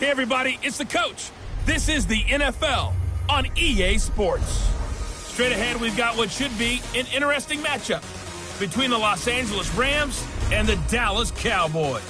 Hey everybody, it's the coach. This is the NFL on EA Sports. Straight ahead, we've got what should be an interesting matchup between the Los Angeles Rams and the Dallas Cowboys.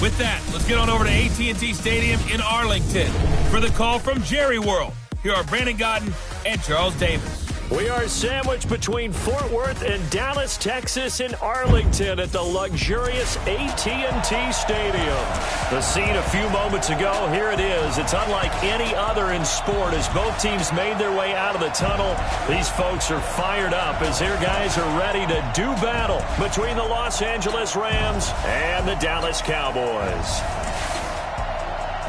With that, let's get on over to AT&T Stadium in Arlington for the call from Jerry World. Here are Brandon Gaudin and Charles Davis. We are sandwiched between Fort Worth and Dallas, Texas, in Arlington at the luxurious AT&T Stadium. The scene a few moments ago, here it is. It's unlike any other in sport as both teams made their way out of the tunnel. These folks are fired up as their guys are ready to do battle between the Los Angeles Rams and the Dallas Cowboys.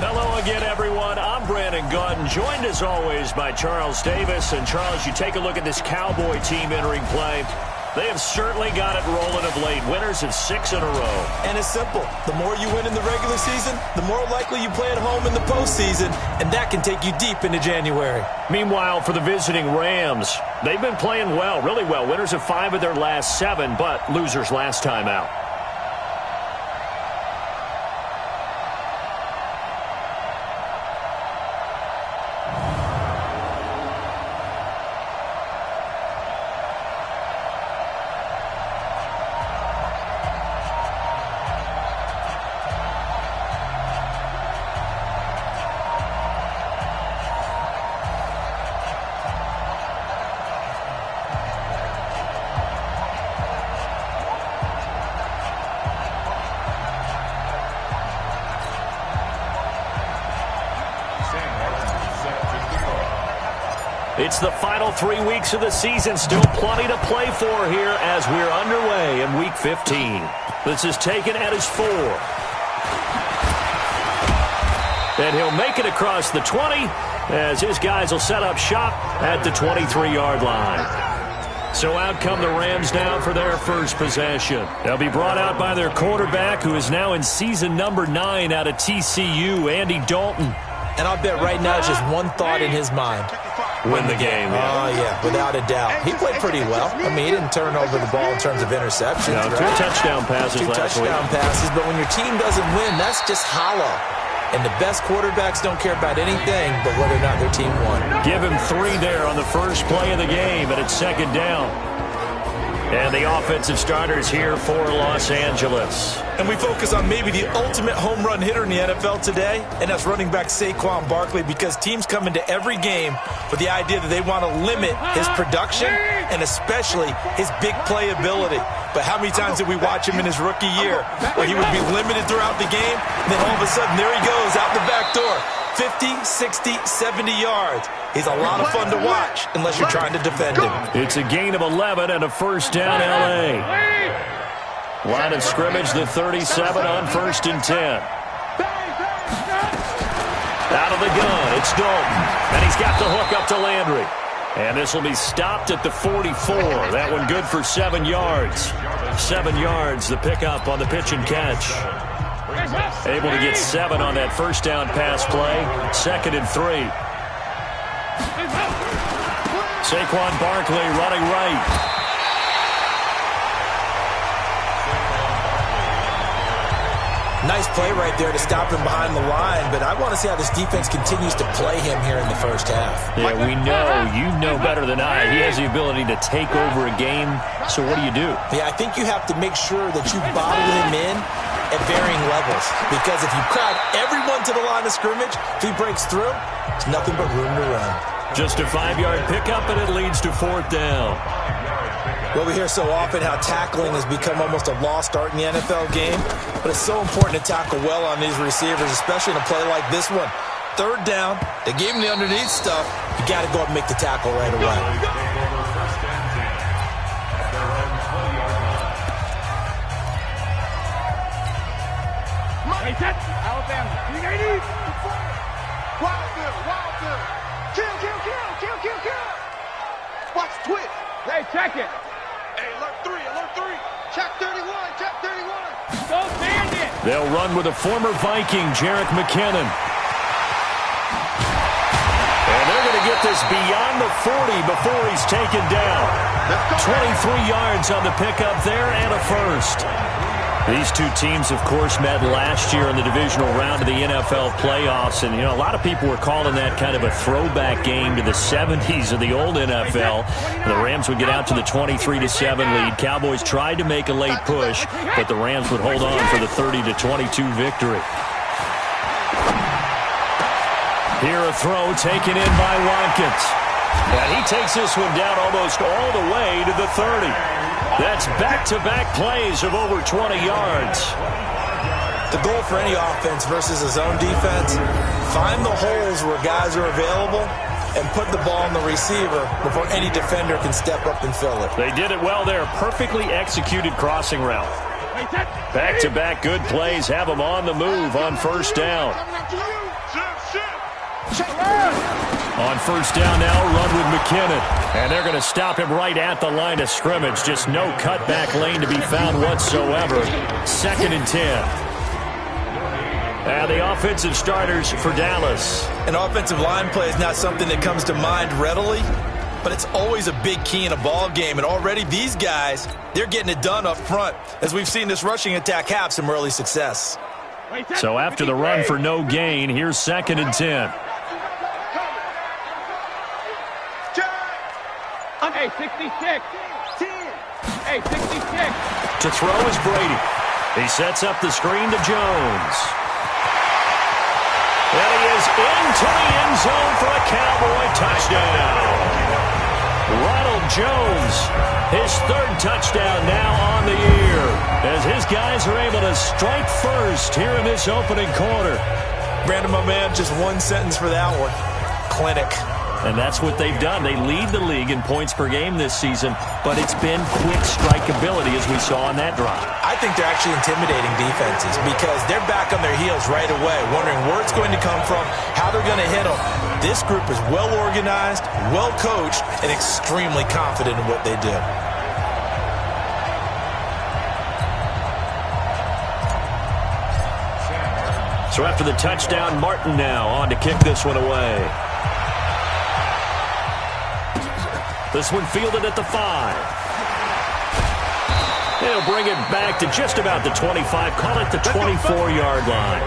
Hello again, everyone. I'm Brandon Gaudin, joined as always by Charles Davis. And Charles, you take a look at this Cowboy team entering play. They have certainly got it rolling of late. Winners of 6 in a row. And it's simple. The more you win in the regular season, the more likely you play at home in the postseason, and that can take you deep into January. Meanwhile, for the visiting Rams, they've been playing well, really well. Winners of 5 of their last 7, but losers last time out. It's the final 3 weeks of the season. Still plenty to play for here as we're underway in Week 15. This is taken at his 4. And he'll make it across the 20 as his guys will set up shop at the 23-yard line. So out come the Rams now for their first possession. They'll be brought out by their quarterback, who is now in season number 9 out of TCU, Andy Dalton. And I'll bet right now it's just one thought in his mind. Win the game. Oh, yeah, without a doubt. He played pretty well. I mean, he didn't turn over the ball in terms of interceptions. No, 2 touchdown passes last week. 2 touchdown passes, but when your team doesn't win, that's just hollow. And the best quarterbacks don't care about anything but whether or not their team won. Give him 3 there on the first play of the game, and it's 2nd down. And the offensive starters here for Los Angeles. And we focus on maybe the ultimate home run hitter in the NFL today, and that's running back Saquon Barkley, because teams come into every game with the idea that they want to limit his production and especially his big playability. But how many times did we watch him in his rookie year where he would be limited throughout the game, and then all of a sudden there he goes out the back door. 50, 60, 70 yards. He's a lot of fun to watch unless you're trying to defend him. It's a gain of 11 and a first down, L.A. Line of scrimmage, the 37 on 1st and 10. Out of the gun, it's Dalton. And he's got the hook up to Landry. And this will be stopped at the 44. That one good for 7 yards. 7 yards, the pickup on the pitch and catch. Able to get 7 on that first down pass play. 2nd and 3. Saquon Barkley running right. Nice play right there to stop him behind the line, but I want to see how this defense continues to play him here in the first half. Yeah, we know, you know better than I, he has the ability to take over a game, so what do you do? Yeah, I think you have to make sure that you bottle him in at varying levels, because if you crowd everyone to the line of scrimmage, if he breaks through, it's nothing but room to run. Just a 5-yard pickup, and it leads to 4th down. Well, we hear so often how tackling has become almost a lost art in the NFL game, but it's so important to tackle well on these receivers, especially in a play like this one. 3rd down, they gave him the underneath stuff. You got to go up and make the tackle right away. Alabama, 380. Wild. Kill. Watch the twist. Hey, check it. Hey, alert 3. Check 31. Go Bandit. They'll run with a former Viking, Jerick McKinnon. And they're going to get this beyond the 40 before he's taken down. 23 yards on the pickup there and a first. These two teams, of course, met last year in the divisional round of the NFL playoffs. And, a lot of people were calling that kind of a throwback game to the 70s of the old NFL. The Rams would get out to the 23-7 lead. Cowboys tried to make a late push, but the Rams would hold on for the 30-22 victory. Here a throw taken in by Watkins. And he takes this one down almost all the way to the 30. That's back-to-back plays of over 20 yards. The goal for any offense versus a zone defense, find the holes where guys are available and put the ball on the receiver before any defender can step up and fill it. They did it well there. Perfectly executed crossing route. Back-to-back good plays have them on the move on first down. On first down now, run with McKinnon. And they're going to stop him right at the line of scrimmage. Just no cutback lane to be found whatsoever. 2nd and 10. And the offensive starters for Dallas. An offensive line play is not something that comes to mind readily, but it's always a big key in a ball game. And already these guys, they're getting it done up front, as we've seen this rushing attack have some early success. So after the run for no gain, here's 2nd and 10. Hey, 66. 10. Hey, 66. To throw is Brady. He sets up the screen to Jones. And he is into the end zone for a Cowboy touchdown. Ronald Jones, his 3rd touchdown now on the year, as his guys are able to strike first here in this opening quarter. Brandon, my man, just one sentence for that one. Clinic. And that's what they've done. They lead the league in points per game this season, but it's been quick strikeability as we saw on that drive. I think they're actually intimidating defenses because they're back on their heels right away, wondering where it's going to come from, how they're going to hit them. This group is well organized, well coached, and extremely confident in what they do. So after the touchdown, Martin now on to kick this one away. This one fielded at the 5. They'll bring it back to just about the 25. Call it the 24-yard line.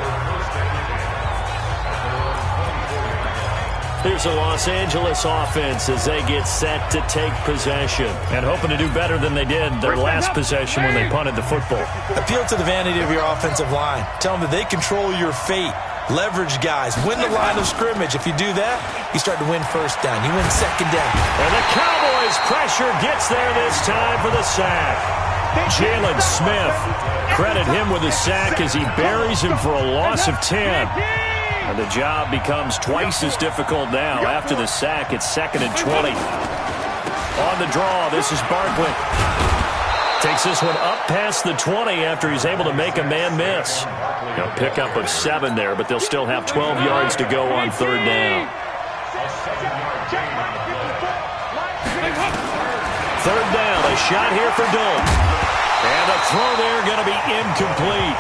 Here's the Los Angeles offense as they get set to take possession and hoping to do better than they did their last possession when they punted the football. Appeal to the vanity of your offensive line. Tell them that they control your fate. Leverage guys. Win the line of scrimmage. If you do that, you start to win first down. You win second down. And the Cowboys' pressure gets there this time for the sack. Jalen Smith, credit him with a sack as he buries him for a loss of 10. And the job becomes twice as difficult now. After the sack, it's 2nd and 20. On the draw, this is Barkley. Takes this one up past the 20 after he's able to make a man miss. A pickup of 7 there, but they'll still have 12 yards to go on 3rd down. 3rd down, a shot here for Dole. And a throw there going to be incomplete.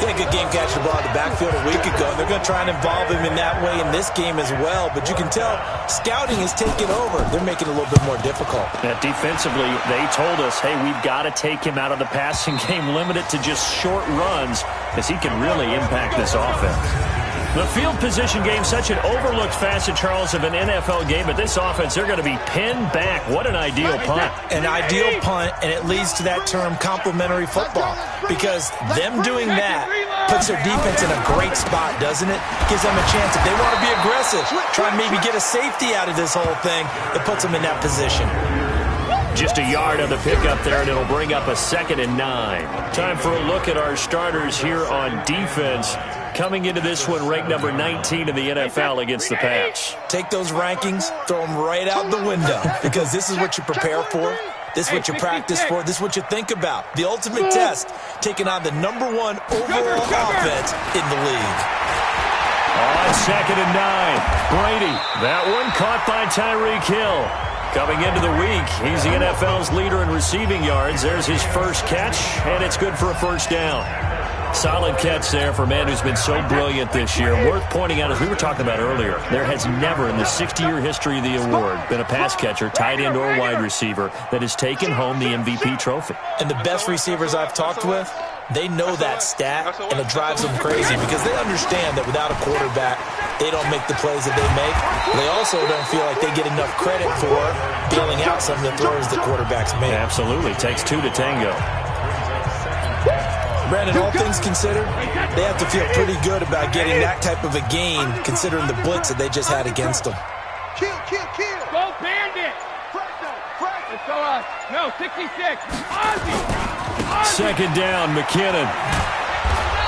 They had a good game catching the ball in the backfield a week ago. They're going to try and involve him in that way in this game as well. But you can tell scouting is taking over. They're making it a little bit more difficult. Defensively, they told us, hey, we've got to take him out of the passing game, limit it to just short runs, as he can really impact this offense. The field position game, such an overlooked facet, Charles, of an NFL game, but this offense, they're going to be pinned back. What an ideal punt. An ideal punt, and it leads to that term complementary football, because them doing that puts their defense in a great spot, doesn't it? Gives them a chance. If they want to be aggressive, try and maybe get a safety out of this whole thing, it puts them in that position. Just a yard on the pickup there, and it'll bring up a 2nd and 9. Time for a look at our starters here on defense. Coming into this one, ranked number 19 in the NFL against the pass. Take those rankings, throw them right out the window, because this is what you prepare for. This is what you practice for. This is what you think about. The ultimate test, taking on the #1 overall offense in the league. On 2nd and 9, Brady. That one caught by Tyreek Hill. Coming into the week, he's the NFL's leader in receiving yards. There's his first catch, and it's good for a first down. Solid catch there for a man who's been so brilliant this year. Worth pointing out, as we were talking about earlier, there has never in the 60-year history of the award been a pass catcher, tight end, or wide receiver that has taken home the MVP trophy. And the best receivers I've talked with, they know that stat, and it drives them crazy because they understand that without a quarterback, they don't make the plays that they make. They also don't feel like they get enough credit for bailing out some of the throws that quarterbacks make. Absolutely. Takes two to tango. Brandon, all things considered, they have to feel pretty good about getting that type of a gain considering the blitz that they just had against them. Kill. Go Bandit. Let's go no, 66. Ozzy. Second down, McKinnon.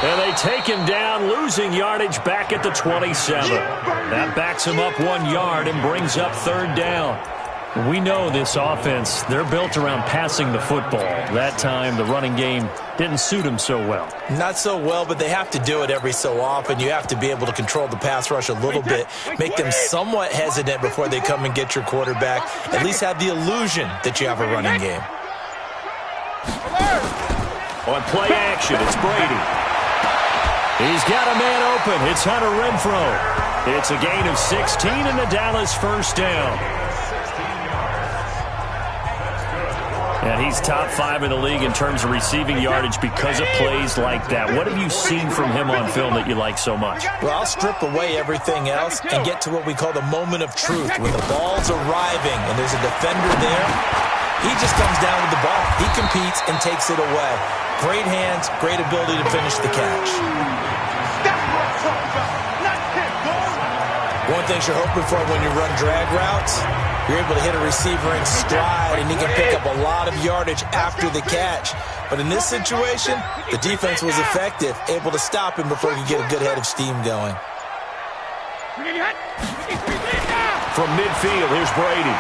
And they take him down, losing yardage back at the 27. That backs him up 1 yard and brings up third down. We know this offense, they're built around passing the football. That time, the running game didn't suit them so well. Not so well, but they have to do it every so often. You have to be able to control the pass rush a little bit, make them somewhat hesitant before they come and get your quarterback. At least have the illusion that you have a running game. On play action, it's Brady. He's got a man open. It's Hunter Renfrow. It's a gain of 16 and the Dallas first down. And he's top 5 in the league in terms of receiving yardage because of plays like that. What have you seen from him on film that you like so much? Well, I'll strip away everything else and get to what we call the moment of truth. When the ball's arriving and there's a defender there, he just comes down with the ball. He competes and takes it away. Great hands, great ability to finish the catch. One thing you're hoping for when you run drag routes, you're able to hit a receiver in stride, and he can pick up a lot of yardage after the catch. But in this situation, the defense was effective, able to stop him before he could get a good head of steam going. From midfield, here's Brady.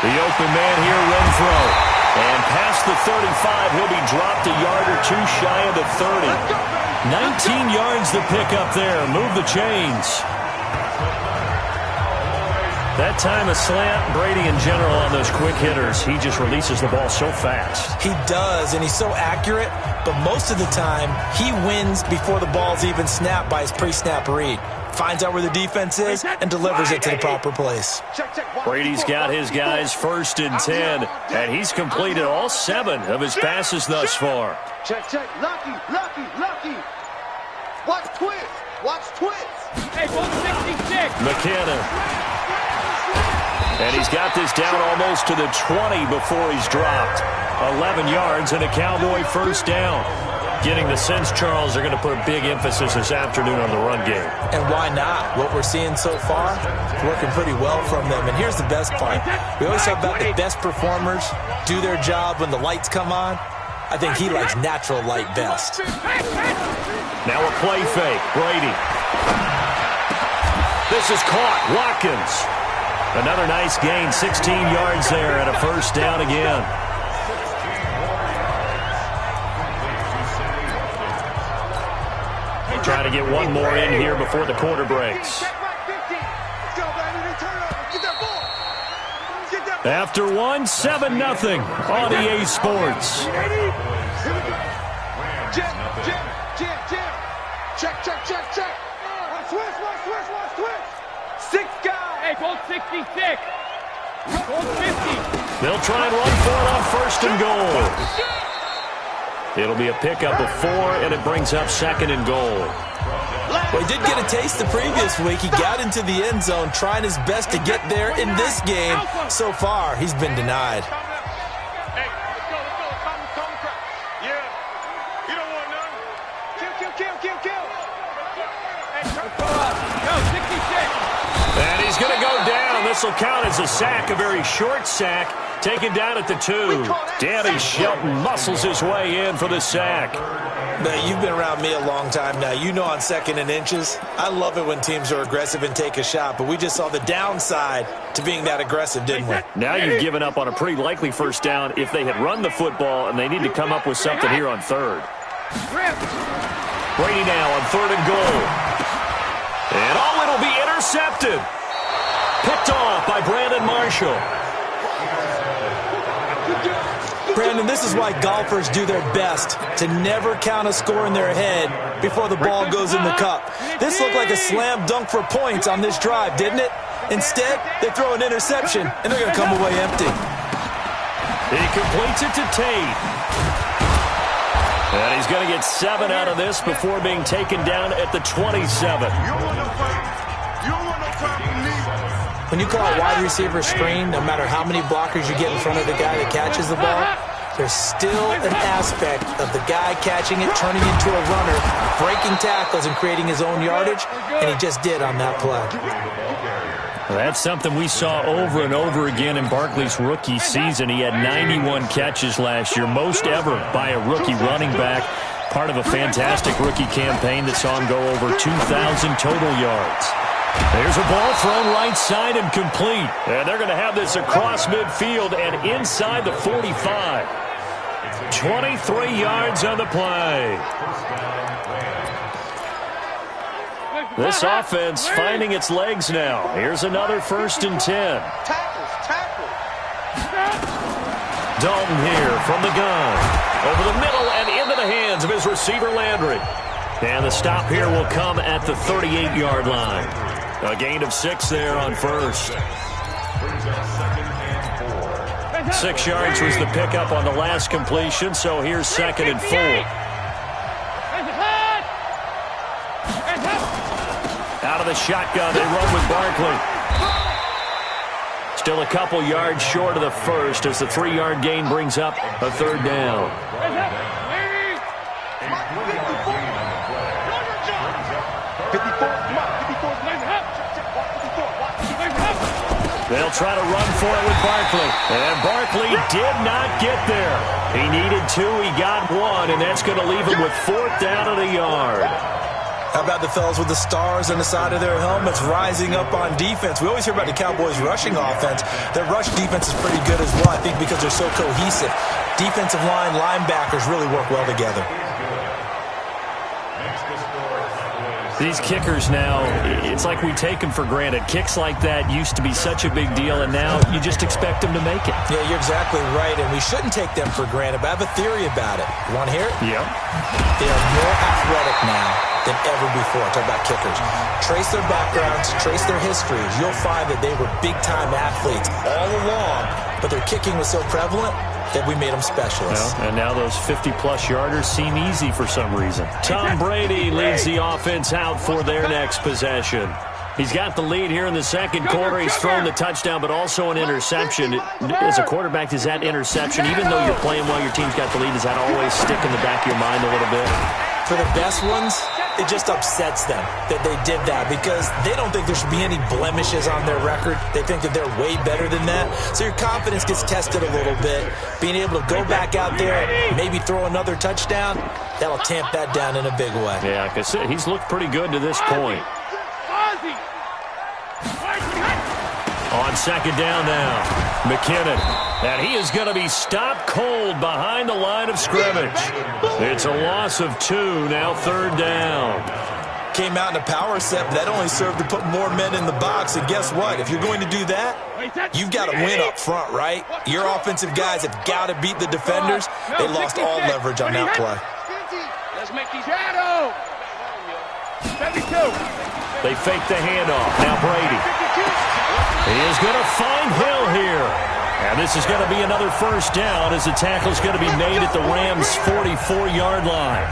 The open man here, Renfrow. And past the 35, he'll be dropped a yard or two shy of the 30. 19 yards to pick up there. Move the chains. That time a slant, Brady in general on those quick hitters, he just releases the ball so fast. He does, and he's so accurate, but most of the time he wins before the ball's even snapped by his pre-snap read. Finds out where the defense is and delivers it to the proper place. Brady's got his guys 1st and 10, and he's completed all 7 of his passes thus far. Check. Lucky. Watch twist. Hey, 166. McKinnon. And he's got this down almost to the 20 before he's dropped. 11 yards and a Cowboy first down. Getting the sense, Charles, they're going to put a big emphasis this afternoon on the run game. And why not? What we're seeing so far, it's working pretty well from them. And here's the best part. We always talk about the best performers do their job when the lights come on. I think he likes natural light best. Now a play fake. Brady. This is caught. Watkins. Another nice gain. 16 yards there and a first down again. Trying to get one more in here before the quarter breaks. After one, 7-0 on EA Sports. Check. Twist. 6 guys. Hey, goal 66. Goal 50. They'll try and run for it on 1st and goal. It'll be a pickup of 4, and it brings up 2nd and goal. Well, he did get a taste the previous week. He got into the end zone, trying his best to get there in this game. So far, he's been denied. Hey, let's go. Yeah. You don't want none. Kill. Hey, go 66. And he's going to go down. This will count as a sack, a very short sack. Taken down at the 2. Danny Shelton muscles his way in for the sack. Now, you've been around me a long time now. You know on 2nd and inches, I love it when teams are aggressive and take a shot, but we just saw the downside to being that aggressive, didn't we? Now you've given up on a pretty likely first down if they had run the football, and they need to come up with something here on 3rd. Brady now on 3rd and goal. And it'll be intercepted. Picked off by Brandon Marshall. Brandon, this is why golfers do their best to never count a score in their head before the ball goes in the cup. This looked like a slam dunk for points on this drive, didn't it? Instead, they throw an interception, and they're going to come away empty. He completes it to Tate. And he's going to get 7 out of this before being taken down at the 27. When you call a wide receiver screen, no matter how many blockers you get in front of the guy that catches the ball, there's still an aspect of the guy catching it, turning into a runner, breaking tackles and creating his own yardage, and he just did on that play. Well, that's something we saw over and over again in Barkley's rookie season. He had 91 catches last year, most ever by a rookie running back, part of a fantastic rookie campaign that saw him go over 2,000 total yards. There's a ball thrown right side and complete. And they're going to have this across midfield and inside the 45. 23 yards on the play. This offense finding its legs now. Here's another 1st and 10. Dalton here from the gun. Over the middle and into the hands of his receiver Landry. And the stop here will come at the 38-yard line. A gain of 6 there on first. 6 yards was the pickup on the last completion, so here's 2nd and 4. Out of the shotgun, they run with Barkley. Still a couple yards short of the first as the 3-yard gain brings up a 3rd down. They'll try to run for it with Barkley. And Barkley did not get there. He needed 2, he got 1, and that's going to leave him with 4th down and a yard. How about the fellas with the stars on the side of their helmets rising up on defense? We always hear about the Cowboys' rushing offense. Their rush defense is pretty good as well, I think, because they're so cohesive. Defensive line, linebackers really work well together. These kickers now, it's like we take them for granted. Kicks like that used to be such a big deal, and now you just expect them to make it. Yeah, you're exactly right, and we shouldn't take them for granted, but I have a theory about it. You want to hear it? Yeah. They are more athletic now than ever before. Talk about kickers. Trace their backgrounds, trace their histories. You'll find that they were big-time athletes all along, but their kicking was so prevalent that we made them specialists. Well, and now those 50-plus yarders seem easy for some reason. Tom Brady leads the offense out for their next possession. He's got the lead here in the second quarter. He's thrown the touchdown, but also an interception. As a quarterback, does that interception, even though you're playing while your team's got the lead, does that always stick in the back of your mind a little bit? For the best ones, it just upsets them that they did that because they don't think there should be any blemishes on their record. They think that they're way better than that. So your confidence gets tested a little bit. Being able to go back out there, maybe throw another touchdown, that'll tamp that down in a big way. Yeah, because he's looked pretty good to this point. On 2nd down now, McKinnon. And he is going to be stopped cold behind the line of scrimmage. It's a loss of 2, now 3rd down. Came out in a power set, but that only served to put more men in the box. And guess what? If you're going to do that, you've got to win up front, right? Your offensive guys have got to beat the defenders. They lost all leverage on that play. Let's make these shadow. 72. They fake the handoff. Now Brady. He is going to find Hill here. And this is going to be another 1st down as the tackle is going to be made at the Rams' 44-yard line.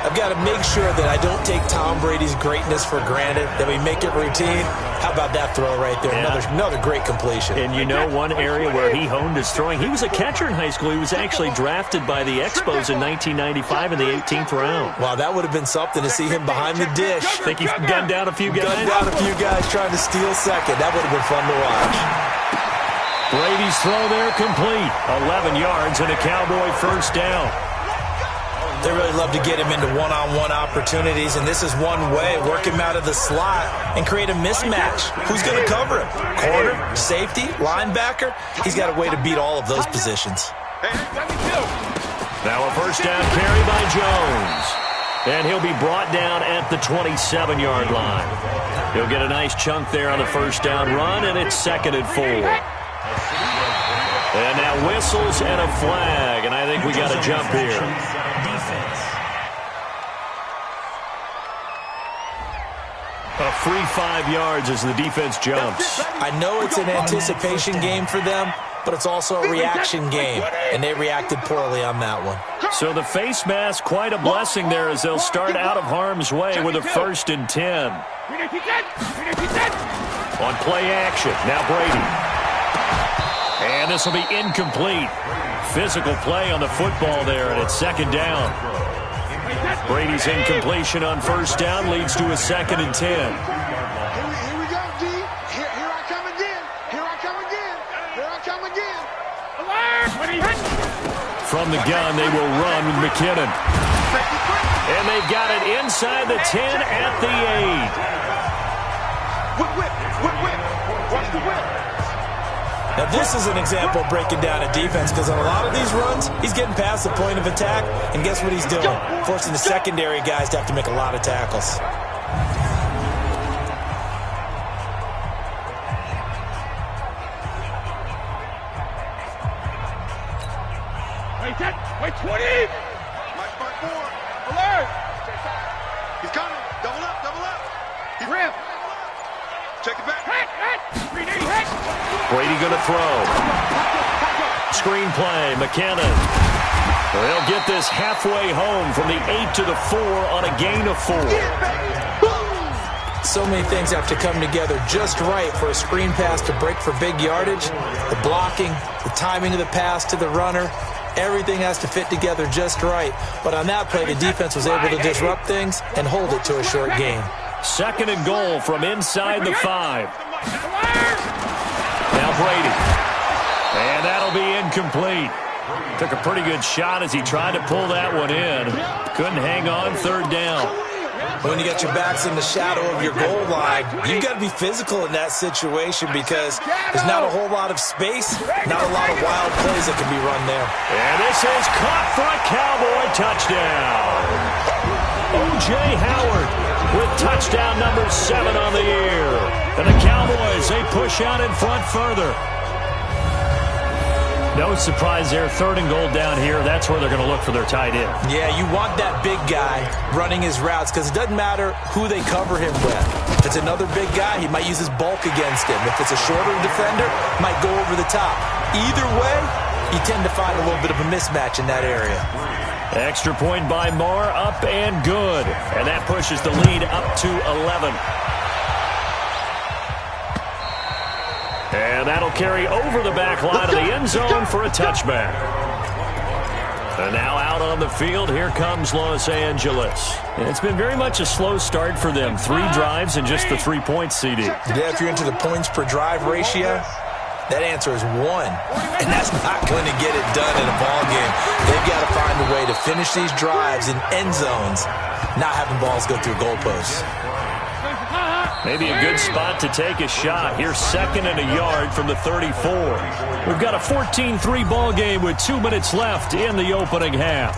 I've got to make sure that I don't take Tom Brady's greatness for granted, that we make it routine. How about that throw right there? Yeah. Another great completion. And you know one area where he honed his throwing, he was a catcher in high school. He was actually drafted by the Expos in 1995 in the 18th round. Wow, that would have been something to see him behind the dish. Think he's gunned down a few guys? Gunned down a few guys trying to steal second. That would have been fun to watch. Brady's throw there complete. 11 yards and a Cowboy 1st down. They really love to get him into one-on-one opportunities, and this is one way. Work him out of the slot and create a mismatch. Who's going to cover him? Corner, safety, linebacker? He's got a way to beat all of those positions. Now a 1st down carry by Jones. And he'll be brought down at the 27-yard line. He'll get a nice chunk there on the 1st down run, and it's 2nd and 4. And now whistles and a flag, and I think we got a jump here. A free 5 yards as the defense jumps. I know it's an anticipation game for them, but it's also a reaction game, and they reacted poorly on that one. So the face mask, quite a blessing there as they'll start out of harm's way with a 1st and 10. On play action, now Brady. And this will be incomplete. Physical play on the football there, and it's 2nd down. Brady's incompletion on 1st down leads to a 2nd and 10. Here we go, D. Here I come again. Here I come again. Here I come again. From the gun, they will run with McKinnon. And they've got it inside the 10 at the 8. Whip. Watch the whip. Now, this is an example of breaking down a defense because on a lot of these runs, he's getting past the point of attack, and guess what he's doing? Forcing the secondary guys to have to make a lot of tackles. Wait, 20! Mike 4. Alert! He's coming. Double up. Rip! Check it back. Hit! Brady going to throw. Screenplay, McKinnon. They'll get this halfway home from the 8 to the 4 on a gain of 4. So many things have to come together just right for a screen pass to break for big yardage. The blocking, the timing of the pass to the runner, everything has to fit together just right. But on that play, the defense was able to disrupt things and hold it to a short gain. 2nd and goal from inside the 5. Now Brady. And that'll be incomplete. Took a pretty good shot as he tried to pull that one in. Couldn't hang on, 3rd down. When you got your backs in the shadow of your goal line, you've got to be physical in that situation because there's not a whole lot of space, not a lot of wild plays that can be run there. And this is caught for a Cowboy touchdown. O.J. Howard with touchdown number 7 on the year. And the Cowboys, they push out in front further. No surprise there, 3rd and goal down here. That's where they're going to look for their tight end. Yeah, you want that big guy running his routes because it doesn't matter who they cover him with. If it's another big guy, he might use his bulk against him. If it's a shorter defender, might go over the top. Either way, you tend to find a little bit of a mismatch in that area. Extra point by Marr, up and good. And that pushes the lead up to 11. And that'll carry over the back line of the end zone for a touchback. And now out on the field, here comes Los Angeles. And it's been very much a slow start for them. 3 drives and just the 3 points, CD. Yeah, if you're into the points per drive ratio, that answer is 1. And that's not going to get it done in a ball game. They've got to find a way to finish these drives in end zones, not having balls go through goalposts. Maybe a good spot to take a shot. Here's 2nd and a yard from the 34. We've got a 14-3 ball game with 2 minutes left in the opening half.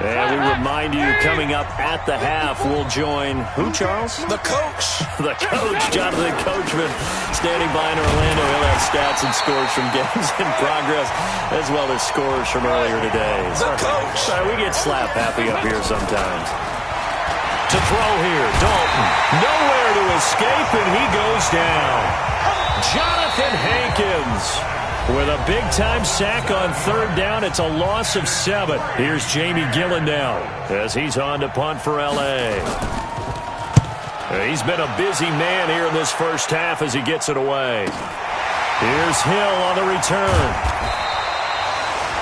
And we remind you, coming up at the half, we'll join who, Charles? The coach. The coach, Jonathan Coachman, standing by in Orlando. He'll have stats and scores from games in progress, as well as scores from earlier today. The coach. Sorry, we get slap happy up here sometimes. To throw here, Dalton. Nowhere to escape, and he goes down. Jonathan Hankins with a big-time sack on 3rd down. It's a loss of 7. Here's Jamie Gillen now as he's on to punt for L.A. He's been a busy man here in this first half as he gets it away. Here's Hill on the return.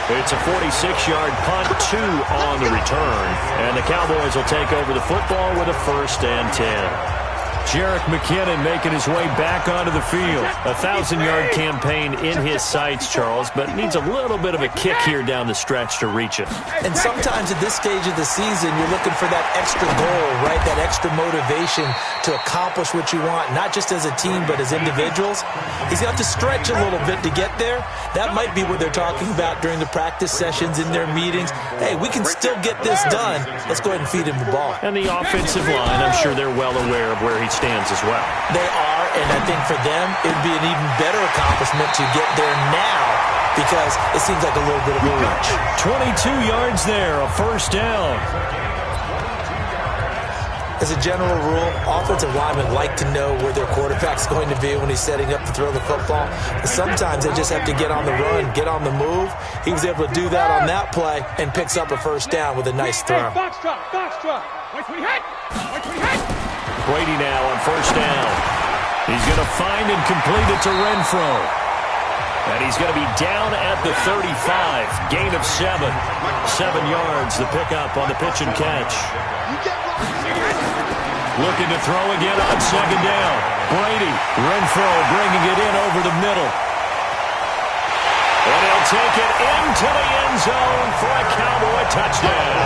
It's a 46-yard punt, 2 on the return. And the Cowboys will take over the football with a 1st and 10. Jerick McKinnon making his way back onto the field. A 1,000-yard campaign in his sights, Charles, but needs a little bit of a kick here down the stretch to reach it. And sometimes at this stage of the season, you're looking for that extra goal, right? That extra motivation to accomplish what you want, not just as a team, but as individuals. He's got to stretch a little bit to get there. That might be what they're talking about during the practice sessions, in their meetings. Hey, we can still get this done. Let's go ahead and feed him the ball. And the offensive line, I'm sure they're well aware of where he's stands as well. They are, and I think for them, it would be an even better accomplishment to get there now because it seems like a little bit of a reach. 22 yards there, a first down. As a general rule, offensive linemen like to know where their quarterback's going to be when he's setting up to throw the football. But sometimes they just have to get on the run, get on the move. He was able to do that on that play and picks up a first down with a nice throw. Brady now on first down. He's going to find and complete it to Renfro. And he's going to be down at the 35. Gain of 7. 7 yards, the pickup on the pitch and catch. Looking to throw again on second down. Brady, Renfro bringing it in over the middle. And he'll take it into the end zone for a Cowboy touchdown.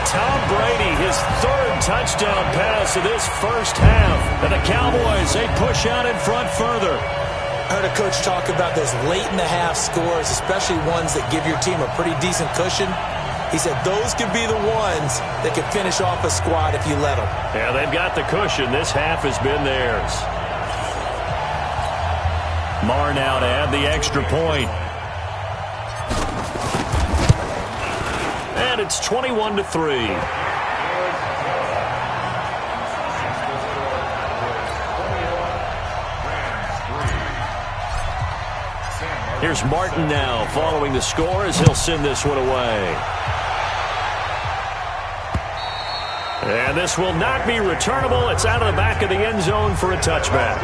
Tom Brady, his third touchdown pass of this first half. And the Cowboys, they push out in front further. I heard a coach talk about those late-in-the-half scores, especially ones that give your team a pretty decent cushion. He said those could be the ones that could finish off a squad if you let them. Yeah, they've got the cushion. This half has been theirs. Marr now to add the extra point. And it's 21-3. Here's Martin now following the score as he'll send this one away. And this will not be returnable. It's out of the back of the end zone for a touchback.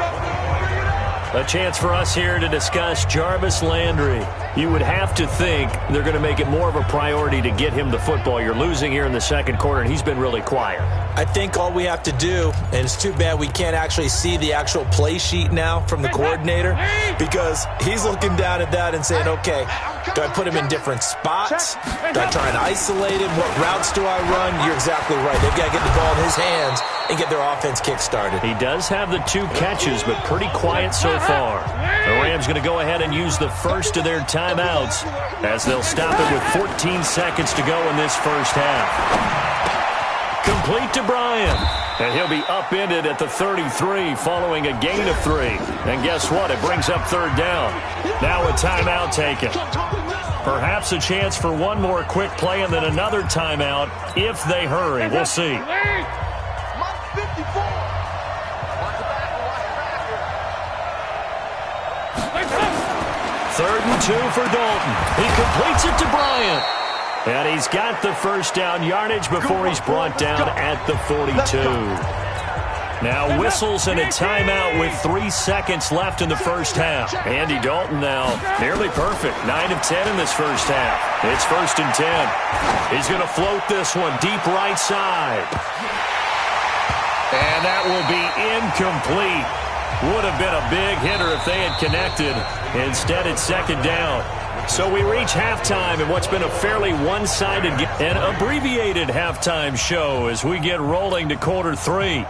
A chance for us here to discuss Jarvis Landry. You would have to think they're going to make it more of a priority to get him the football. You're losing here in the second quarter, and he's been really quiet. I think all we have to do, and it's too bad we can't actually see the actual play sheet now from the coordinator, because he's looking down at that and saying, okay, do I put him in different spots? Do I try and isolate him? What routes do I run? You're exactly right. They've got to get the ball in his hands and get their offense kick-started. He does have the 2 catches, but pretty quiet so far. The Rams going to go ahead and use the first of their timeouts as they'll stop it with 14 seconds to go in this first half. Complete to Bryant. And he'll be upended at the 33 following a gain of 3. And guess what? It brings up third down. Now a timeout taken. Perhaps a chance for one more quick play and then another timeout if they hurry. We'll see. Third and 2 for Dalton. He completes it to Bryant. And he's got the first down yardage before he's brought down at the 42. Now whistles and a timeout with 3 seconds left in the first half. Andy Dalton now nearly perfect. 9 of 10 in this first half. It's 1st and 10. He's going to float this one deep right side. And that will be incomplete. Would have been a big hitter if they had connected. Instead, it's second down. So we reach halftime in what's been a fairly one-sided and abbreviated halftime show as we get rolling to quarter 3.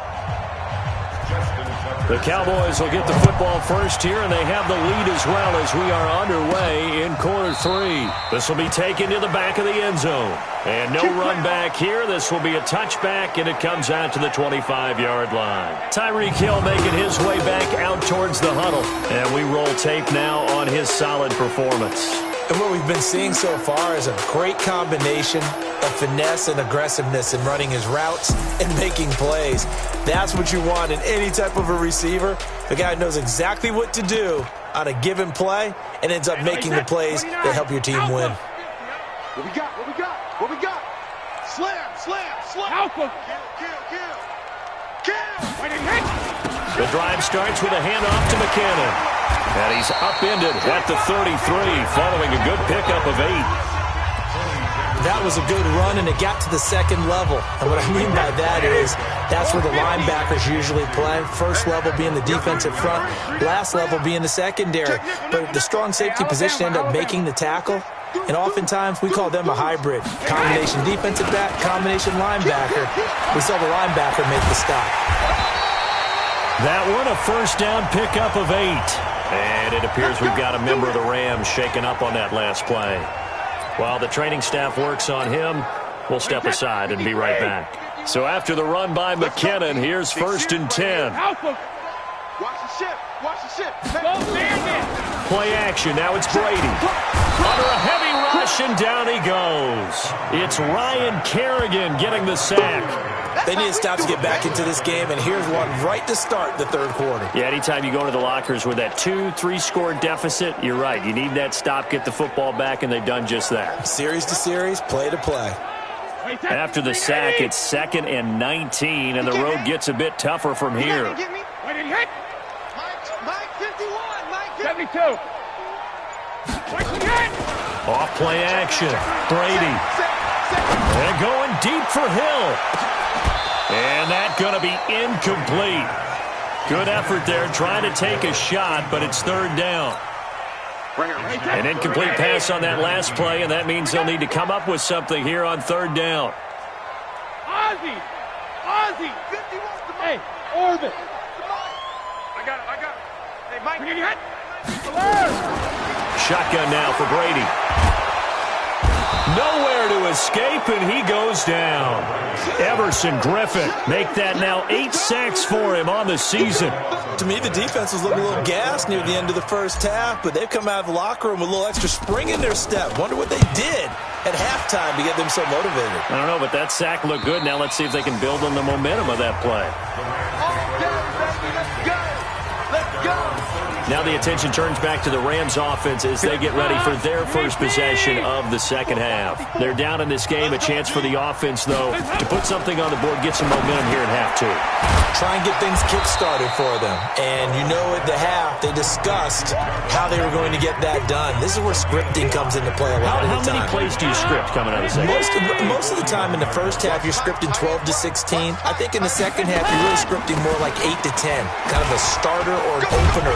The Cowboys will get the football first here, and they have the lead as well as we are underway in quarter 3. This will be taken to the back of the end zone. And no run back here. This will be a touchback, and it comes out to the 25-yard line. Tyreek Hill making his way back out towards the huddle. And we roll tape now on his solid performance. And what we've been seeing so far is a great combination of finesse and aggressiveness in running his routes and making plays. That's what you want in any type of a receiver. The guy knows exactly what to do on a given play and ends up making the plays that help your team win. What we got? What we got? What we got? Slam, slam, slam. Alpha. Kill. The drive starts with a handoff to McKinnon. And he's upended at the 33 following a good pickup of 8. That was a good run, and it got to the second level. And what I mean by that is that's where the linebackers usually play. First level being the defensive front, last level being the secondary. But the strong safety position ended up making the tackle. And oftentimes we call them a hybrid. Combination defensive back, combination linebacker. We saw the linebacker make the stop. That one, a first down pickup of 8. And it appears we've got a member of the Rams shaken up on that last play. While the training staff works on him, we'll step aside and be right back. So after the run by McKinnon, here's 1st and 10. Watch the ship. Watch the ship. Play action. Now it's Brady. Under a heavy rush, and down he goes. It's Ryan Kerrigan getting the sack. They need to stop to get back into this game, and here's one right to start the third quarter. Yeah, anytime you go into the lockers with that 2-3 score deficit, you're right. You need that stop, get the football back, and they've done just that. Series to series, play to play. After the sack, it's 2nd and 19, and the road gets a bit tougher from here. Mike 51. Mike 72. Off play action. Brady. And going deep for Hill. And that's going to be incomplete. Good effort there trying to take a shot, but it's 3rd down. An incomplete pass on that last play, and that means they'll need to come up with something here on 3rd down. Ozzie. 51. Hey, Orbit. I got it. Hey, Mike. Shotgun now for Brady. Nowhere to escape, and he goes down. Everson Griffin make that now 8 sacks for him on the season. To me, the defense was looking a little gassed near the end of the first half, but they've come out of the locker room with a little extra spring in their step. Wonder what they did at halftime to get them so motivated. I don't know, but that sack looked good. Now let's see if they can build on the momentum of that play. Let's go. Now the attention turns back to the Rams offense as they get ready for their first possession of the second half. They're down in this game. A chance for the offense, though, to put something on the board, get some momentum here in half 2. Try and get things kick-started for them. And you know at the half, they discussed how they were going to get that done. This is where scripting comes into play a lot of the time. How many plays do you script coming out of the second? Most of the time in the first half, you're scripting 12 to 16. I think in the second half, you're really scripting more like 8 to 10. Kind of a starter or an opener,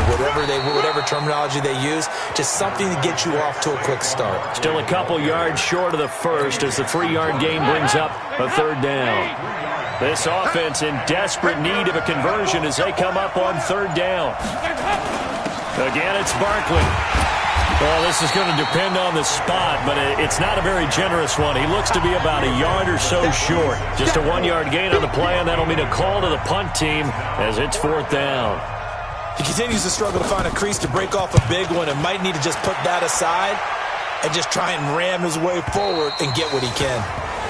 whatever terminology they use. Just something to get you off to a quick start. Still a couple yards short of the first as the 3-yard gain brings up a 3rd down. This offense in desperate need of a conversion as they come up on 3rd down. Again, it's Barkley. Well, this is going to depend on the spot, but it's not a very generous one. He looks to be about a yard or so short. Just a 1-yard gain on the play, and that'll mean a call to the punt team as it's 4th down. He continues to struggle to find a crease to break off a big one and might need to just put that aside and just try and ram his way forward and get what he can.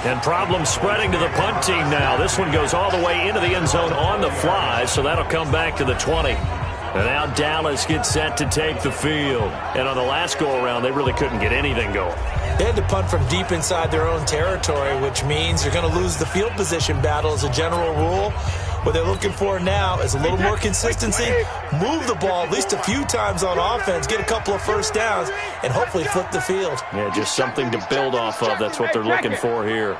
And problems spreading to the punt team now. This one goes all the way into the end zone on the fly, so that'll come back to the 20. And now Dallas gets set to take the field. And on the last go-around, they really couldn't get anything going. They had to punt from deep inside their own territory, which means they're going to lose the field position battle as a general rule. What they're looking for now is a little more consistency, move the ball at least a few times on offense, get a couple of first downs, and hopefully flip the field. Yeah, just something to build off of. That's what they're looking for here.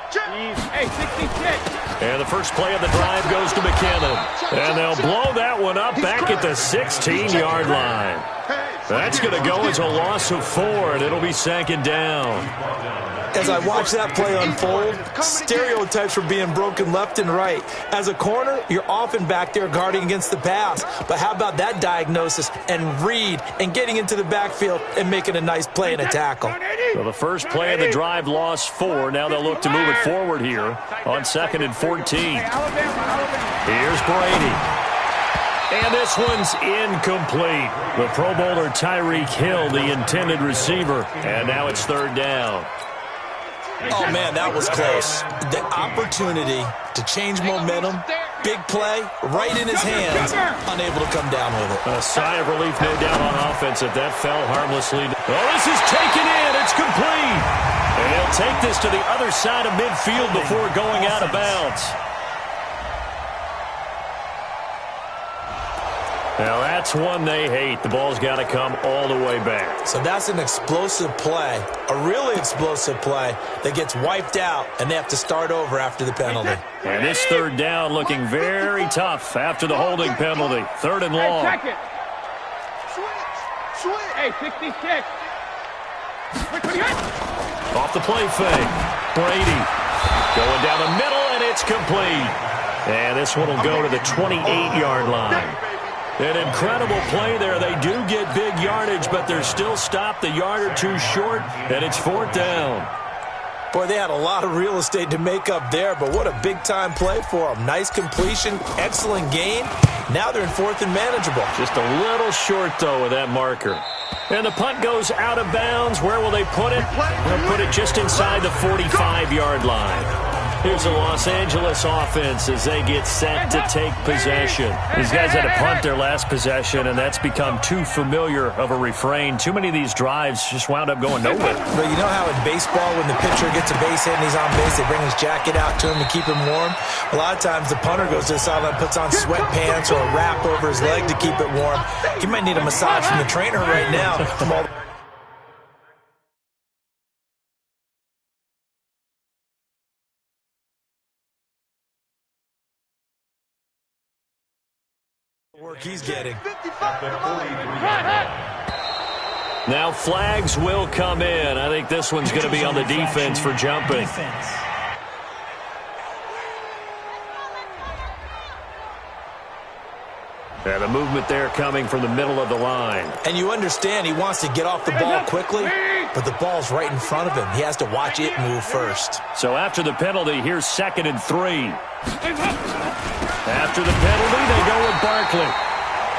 Hey, 66. And the first play of the drive goes to McKinnon. And they'll blow that one up back at the 16-yard line. That's going to go as a loss of 4, and it'll be 2nd down. As I watch that play unfold, stereotypes were being broken left and right. As a corner, you're often back there guarding against the pass. But how about that diagnosis and read and getting into the backfield and making a nice play and a tackle? So the first play of the drive lost 4. Now they'll look to move it forward here on 2nd and 14. Here's Brady. And this one's incomplete. The Pro Bowler Tyreek Hill, the intended receiver. And now it's 3rd down. Oh, man, that was close. The opportunity to change momentum, big play, right in his hands, unable to come down with it. A sigh of relief, no doubt, on offense if that fell harmlessly. Oh, this is taken in. It's complete. And he'll take this to the other side of midfield before going out of bounds. Now, that's one they hate. The ball's got to come all the way back. So that's an explosive play, a really explosive play that gets wiped out, and they have to start over after the penalty. And this 3rd down looking very tough after the holding penalty. 3rd and long. Hey, check it. Switch. Hey, 66. Off the play fake. Brady going down the middle, and it's complete. And this one will go to the 28-yard line. An incredible play there. They do get big yardage, but they're still stopped a yard or two short, and it's 4th down. Boy, they had a lot of real estate to make up there, but what a big-time play for them. Nice completion, excellent gain. Now they're in 4th and manageable. Just a little short, though, with that marker. And the punt goes out of bounds. Where will they put it? They'll put it just inside the 45-yard line. Here's the Los Angeles offense as they get set to take possession. These guys had to punt their last possession, and that's become too familiar of a refrain. Too many of these drives just wound up going nowhere. But you know how in baseball, when the pitcher gets a base hit and he's on base, they bring his jacket out to him to keep him warm? A lot of times the punter goes to the sideline, puts on sweatpants or a wrap over his leg to keep it warm. He might need a massage from the trainer right now. From all work he's getting. Now flags will come in. I think this one's going to be on the defense for jumping. And a movement there coming from the middle of the line. And you understand he wants to get off the ball quickly, but the ball's right in front of him. He has to watch it move first. So after the penalty, here's 2nd and 3. After the penalty, they go with Barkley.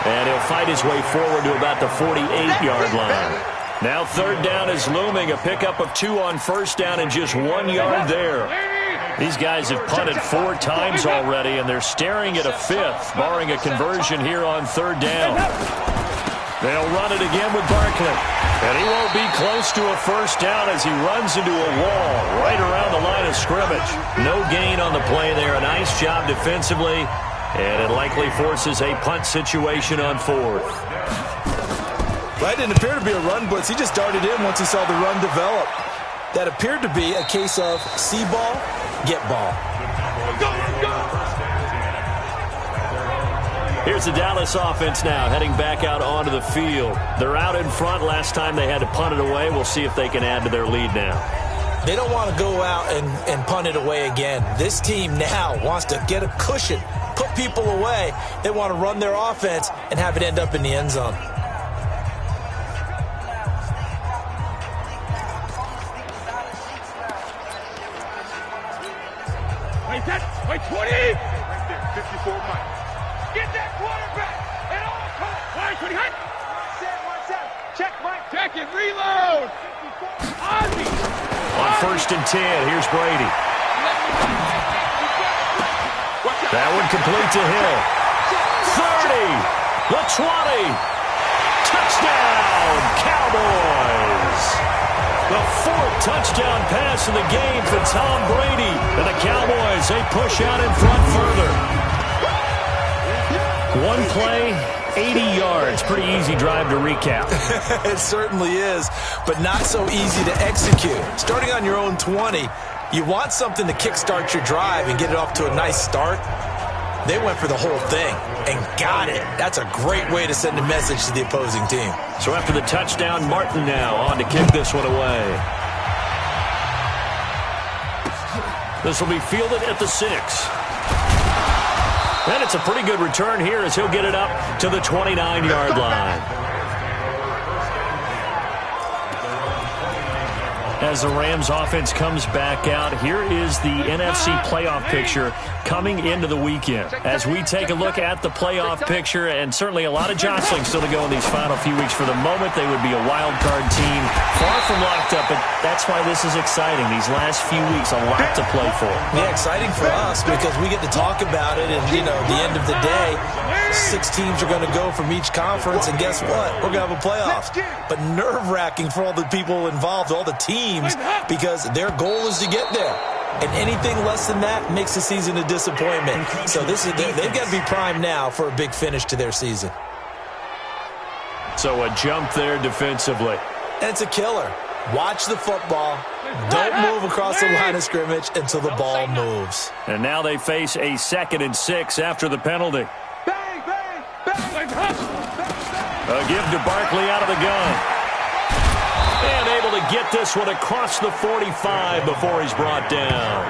And he'll fight his way forward to about the 48-yard line. Now 3rd down is looming. A pickup of 2 on 1st down and just 1 yard there. These guys have punted 4 times already, and they're staring at a 5th, barring a conversion here on 3rd down. They'll run it again with Barkley. And he won't be close to a 1st down as he runs into a wall right around the line of scrimmage. No gain on the play there. A nice job defensively. And it likely forces a punt situation on 4th. Well, that didn't appear to be a run blitz. He just darted in once he saw the run develop. That appeared to be a case of see ball, get ball. Here's the Dallas offense now heading back out onto the field. They're out in front. Last time they had to punt it away. We'll see if they can add to their lead now. They don't want to go out and punt it away again. This team now wants to get a cushion, put people away. They want to run their offense and have it end up in the end zone. Wait, 20! Right there, 54 Mike. Get that quarterback! And all come! Wide, 20, hut! 1-7. Check, Mike. Check it, reload! Ozzy! On 1st and 10, here's Brady. That one complete to Hill. 30, the 20. Touchdown, Cowboys! The 4th touchdown pass of the game for Tom Brady. And the Cowboys, they push out in front further. One play, 80 yards. Pretty easy drive to recap. It certainly is, but not so easy to execute. Starting on your own 20, you want something to kickstart your drive and get it off to a nice start. They went for the whole thing and got it. That's a great way to send a message to the opposing team. So after the touchdown, Martin now on to kick this one away. This will be fielded at the 6. And it's a pretty good return here as he'll get it up to the 29-yard line. As the Rams offense comes back out, here is the NFC playoff picture coming into the weekend. As we take a look at the playoff picture, and certainly a lot of jostling still to go in these final few weeks. For the moment, they would be a wild card team, far from locked up, but that's why this is exciting. These last few weeks, a lot to play for. Yeah, exciting for us because we get to talk about it, and, you know, at the end of the day, 6 teams are going to go from each conference, and guess what? We're going to have a playoffs. But nerve-wracking for all the people involved, all the teams, because their goal is to get there. And anything less than that makes the season a disappointment. So they've got to be primed now for a big finish to their season. So a jump there defensively. And it's a killer. Watch the football. Don't move across the line of scrimmage until the ball moves. And now they face a 2nd and 6 after the penalty. A give to Barkley out of the gun. And able to get this one across the 45 before he's brought down.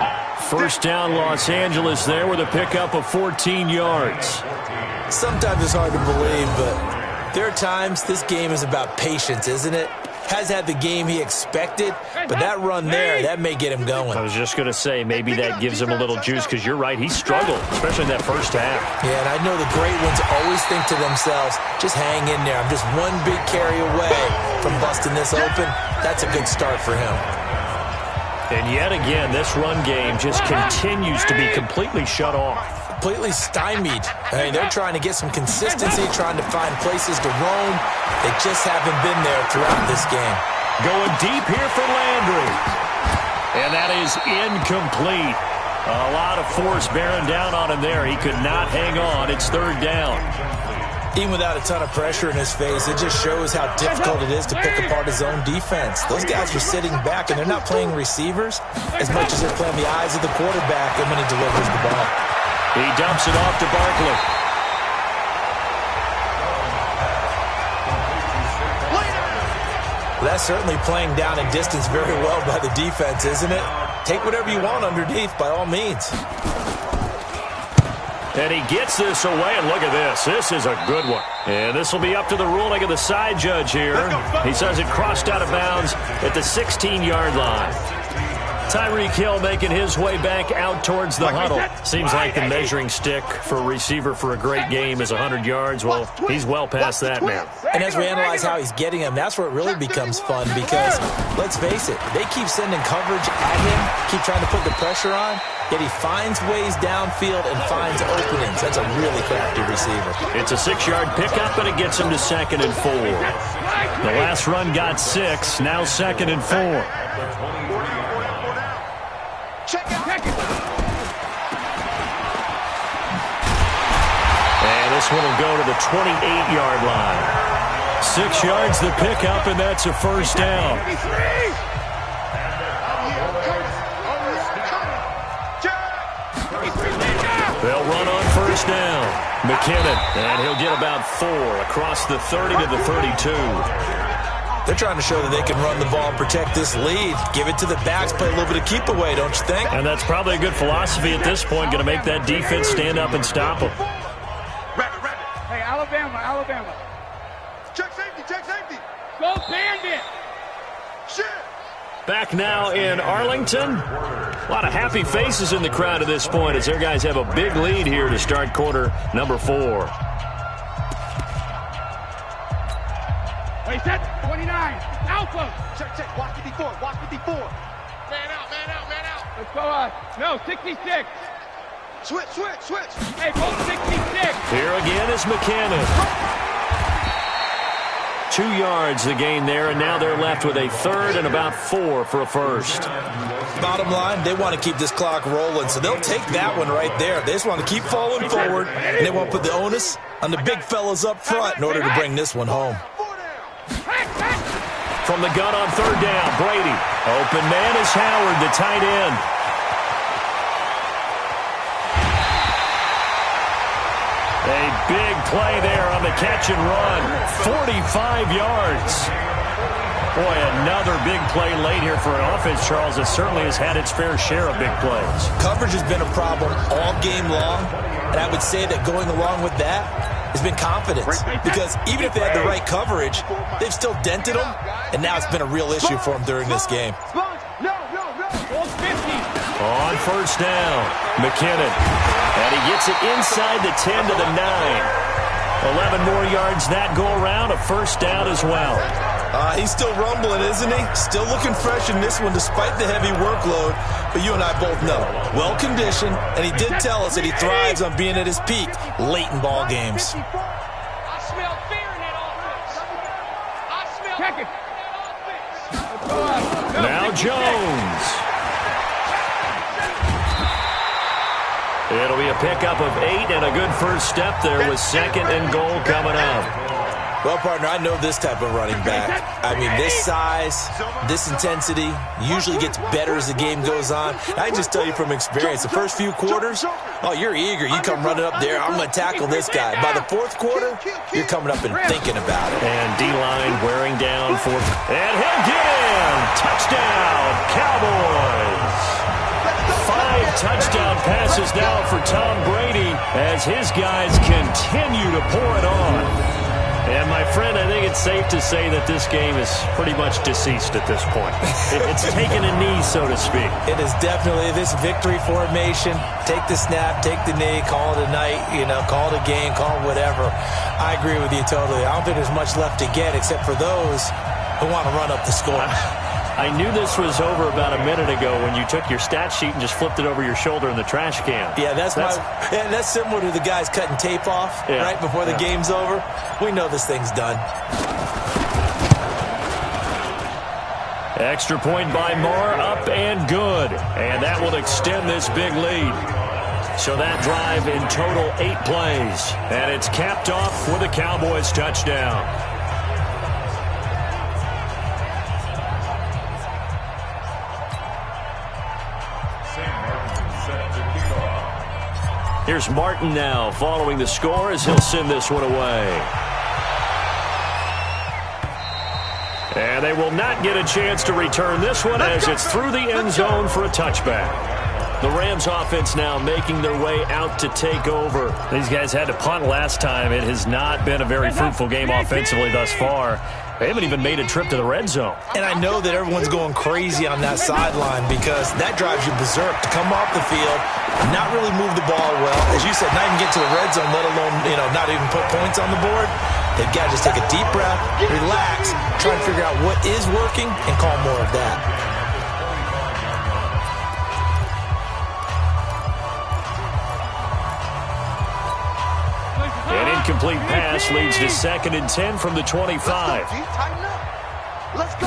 1st down, Los Angeles there with a pickup of 14 yards. Sometimes it's hard to believe, but there are times this game is about patience, isn't it? has had the game he expected, but that run there, that may get him going. I was just going to say, maybe that gives him a little juice, because you're right, he struggled, especially in that first half. Yeah, and I know the great ones always think to themselves, just hang in there. I'm just one big carry away from busting this open. That's a good start for him. And yet again, this run game just continues to be completely shut off. Completely stymied. I mean, they're trying to get some consistency, trying to find places to roam. They just haven't been there throughout this game. Going deep here for Landry. And that is incomplete. A lot of force bearing down on him there. He could not hang on. It's third down. Even without a ton of pressure in his face, it just shows how difficult it is to pick apart his own defense. Those guys are sitting back, and they're not playing receivers as much as they're playing the eyes of the quarterback and when he delivers the ball. He dumps it off to Barkley. Well, that's certainly playing down and distance very well by the defense, isn't it? Take whatever you want underneath, by all means. And he gets this away, and look at this. This is a good one. And this will be up to the ruling of the side judge here. He says it crossed out of bounds at the 16-yard line. Tyreek Hill making his way back out towards the huddle. Seems like the measuring stick for a receiver for a great game is 100 yards. Well, he's well past that now. And as we analyze how he's getting them, that's where it really becomes fun because, let's face it, they keep sending coverage at him, keep trying to put the pressure on, yet he finds ways downfield and finds openings. That's a really crafty receiver. It's a 6-yard pickup, and it gets him to 2nd and 4. The last run got 6, now 2nd and 4. Check it. And this one will go to the 28-yard line. 6 yards the pickup, and that's a first down. They'll run on first down. McKinnon, and he'll get about 4 across the 30 to the 32. They're trying to show that they can run the ball and protect this lead. Give it to the backs, play a little bit of keep away, don't you think? And that's probably a good philosophy at this point, going to make that defense stand up and stop them. Hey, Alabama. Check safety. Go Bandit. Shit. Back now in Arlington. A lot of happy faces in the crowd at this point as their guys have a big lead here to start quarter number 4. Wait, set. 29. Alpha. Check. Watch 54. Man out. Let's go. No, 66. Switch. Hey, go 66. Here again is McKinnon. 2 yards the gain there, and now they're left with a 3rd and about 4 for a first. Bottom line, they want to keep this clock rolling, so they'll take that one right there. They just want to keep falling forward, and they want to put the onus on the big fellas up front in order to bring this one home. From the gun on 3rd down, Brady. Open man is Howard, the tight end. A big play there on the catch and run. 45 yards. Boy, another big play late here for an offense, Charles, that certainly has had its fair share of big plays. Coverage has been a problem all game long, and I would say that going along with that has been confidence. Because even if they had the right coverage, they've still dented them, and now it's been a real issue for them during this game. On first down, McKinnon. And he gets it inside the 10 to the 9. 11 more yards that go around, a first down as well. He's still rumbling, isn't he? Still looking fresh in this one despite the heavy workload. But you and I both know, well-conditioned, and he did tell us that he thrives on being at his peak late in ball games. I smell fear in that offense. Check it. Now Jones. It'll be a pickup of 8 and a good first step there with 2nd and goal coming up. Well, partner, I know this type of running back. I mean, this size, this intensity usually gets better as the game goes on. I can just tell you from experience, the first few quarters, oh, you're eager. You come running up there, I'm going to tackle this guy. By the 4th quarter, you're coming up and thinking about it. And D-line wearing down for... And he'll get in! Touchdown, Cowboys! 5 touchdown passes now for Tom Brady as his guys continue to pour it on. And, my friend, I think it's safe to say that this game is pretty much deceased at this point. It's taken a knee, so to speak. It is definitely this victory formation. Take the snap, take the knee, call it a night, call it a game, call it whatever. I agree with you totally. I don't think there's much left to get except for those who want to run up the score. I knew this was over about a minute ago when you took your stat sheet and just flipped it over your shoulder in the trash can. Yeah, that's similar to the guys cutting tape off right before the game's over. We know this thing's done. Extra point by Moore, up and good. And that will extend this big lead. So that drive in total 8 plays. And it's capped off with a Cowboys touchdown. Here's Martin now following the score as he'll send this one away. And they will not get a chance to return this one as it's through the end zone for a touchback. The Rams offense now making their way out to take over. These guys had to punt last time. It has not been a very fruitful game offensively thus far. They haven't even made a trip to the red zone. And I know that everyone's going crazy on that sideline because that drives you berserk to come off the field, not really move the ball well. As you said, not even get to the red zone, let alone, not even put points on the board. They've got to just take a deep breath, relax, try and figure out what is working, and call more of that. An incomplete pass leads to 2nd and 10 from the 25. Let's go.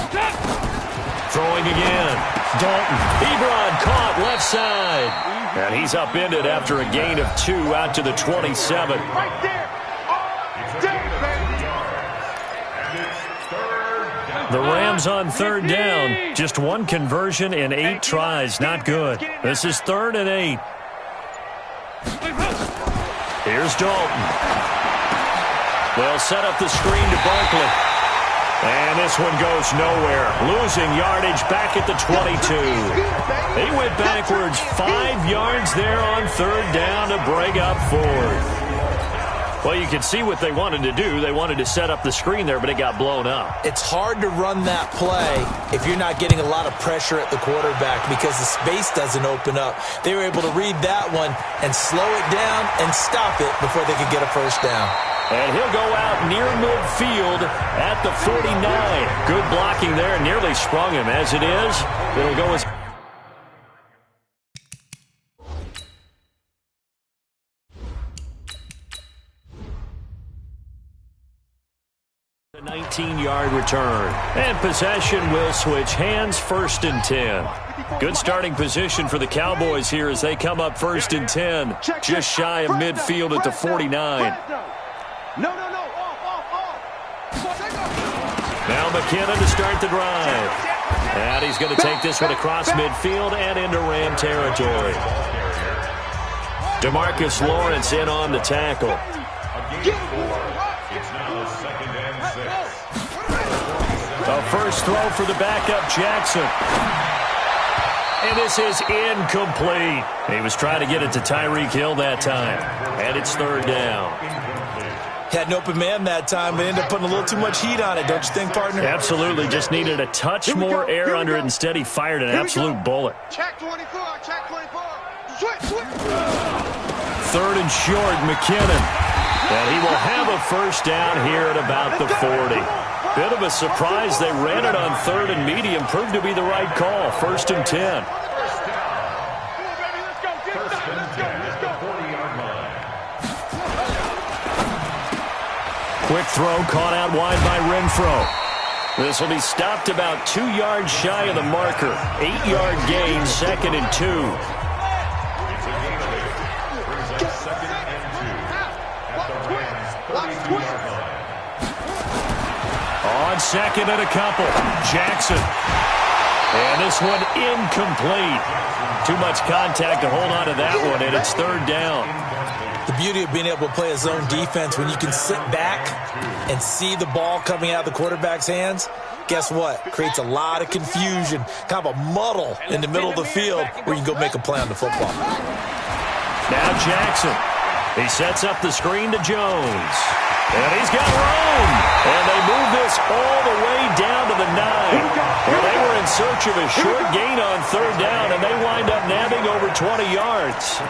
Throwing again. Dalton. Ebron caught left side. And he's upended after a gain of 2 out to the 27. Right there. The Rams on 3rd down. Just 1 conversion in 8 tries. Not good. This is 3rd and 8. Here's Dalton. They'll set up the screen to Barkley. And this one goes nowhere. Losing yardage back at the 22. They went backwards 5 yards there on 3rd down to bring up 4th. Well, you can see what they wanted to do. They wanted to set up the screen there, but it got blown up. It's hard to run that play if you're not getting a lot of pressure at the quarterback because the space doesn't open up. They were able to read that one and slow it down and stop it before they could get a first down. And he'll go out near midfield at the 49. Good blocking there. Nearly sprung him. As it is, it'll go as... A 19-yard return. And possession will switch hands, 1st and 10. Good starting position for the Cowboys here as they come up 1st and 10. Just shy of midfield at the 49. No. Now McKinnon to start the drive. And he's going to take this one across midfield and into Ram territory. DeMarcus Lawrence in on the tackle. The first throw for the backup, Jackson. And this is incomplete. He was trying to get it to Tyreek Hill that time. And it's 3rd down. Had an open man that time, but ended up putting a little too much heat on it, don't you think, partner? Absolutely. Just needed a touch more air under it. Instead, he fired an absolute bullet. Check 24. Switch. 3rd and short, McKinnon. And he will have a first down here at about the 40. Bit of a surprise. They ran it on 3rd and medium. Proved to be the right call. 1st and 10. Quick throw caught out wide by Renfro. This will be stopped about 2 yards shy of the marker. 8-yard gain, 2nd and 2. On 2nd and a couple, Jackson. And this one incomplete. Too much contact to hold on to that one, and it's 3rd down. The beauty of being able to play a zone defense when you can sit back and see the ball coming out of the quarterback's hands, guess what? Creates a lot of confusion, kind of a muddle in the middle of the field where you can go make a play on the football. Now Jackson. He sets up the screen to Jones. And he's got room. And they move this all the way down to the 9. Well, they were in search of a short gain on third down, and they wind up nabbing over 20 yards.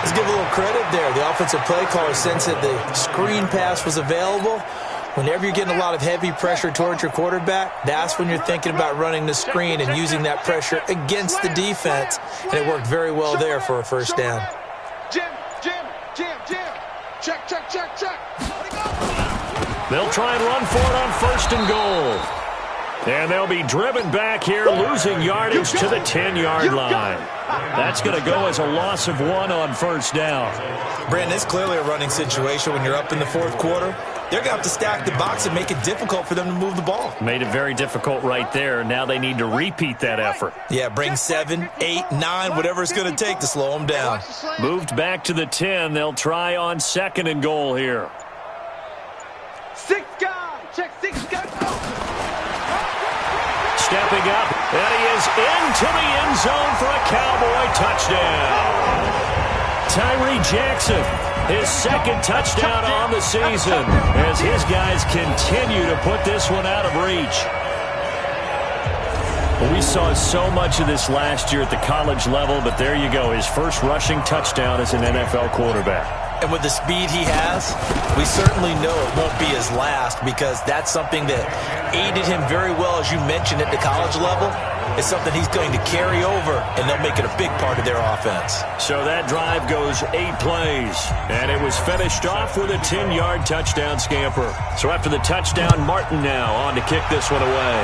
Let's give a little credit there. The offensive play caller sensed that the screen pass was available. Whenever you're getting a lot of heavy pressure towards your quarterback, that's when you're thinking about running the screen and using that pressure against the defense. And it worked very well there for a first down. Jim. Check. They'll try and run for it on first and goal. And they'll be driven back here, losing yardage to the 10-yard line. That's going to go as a loss of 1 on first down. Brandon, it's clearly a running situation when you're up in the fourth quarter. They're going to have to stack the box and make it difficult for them to move the ball. Made it very difficult right there. Now they need to repeat that effort. Yeah, bring 7, 8, 9, whatever it's going to take to slow them down. Moved back to the 10. They'll try on second and goal here. 6 guys. Check 6 guys. Stepping up, and he is into the end zone for a Cowboy touchdown. Tyree Jackson, his second touchdown on the season, as his guys continue to put this one out of reach. Well, we saw so much of this last year at the college level, but there you go, his first rushing touchdown as an NFL quarterback. And with the speed he has, we certainly know it won't be his last, because that's something that aided him very well, as you mentioned, at the college level. It's something he's going to carry over, and they'll make it a big part of their offense. So that drive goes 8 plays, and it was finished off with a 10-yard touchdown scamper. So after the touchdown, Martin now on to kick this one away.